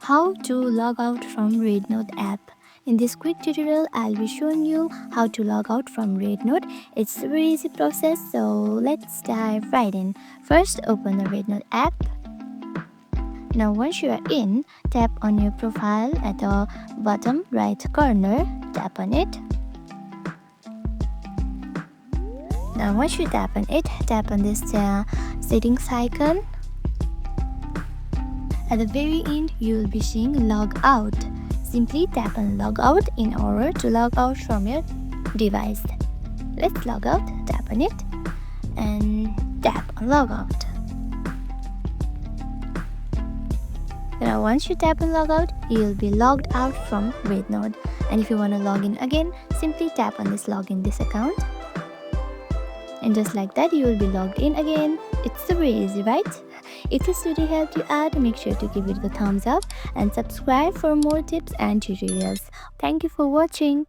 How to log out from RedNote app. In this quick tutorial, I'll be showing you how to log out from RedNote. It's a very easy process, so let's dive right in. First, open the RedNote app. Now once you are in, tap on your profile at the bottom right corner. Tap on it. Now once you tap on it, tap on this settings icon. At the very end, you will be seeing Logout. Simply tap on Logout in order to log out from your device. Let's log out. Tap on it and tap on Logout. Now once you tap on Logout, you will be logged out from RedNote. And if you want to log in again, simply tap on this login this account. And just like that, you will be logged in again. It's very easy, right? If this video helped you out, make sure to give it a thumbs up and subscribe for more tips and tutorials. Thank you for watching.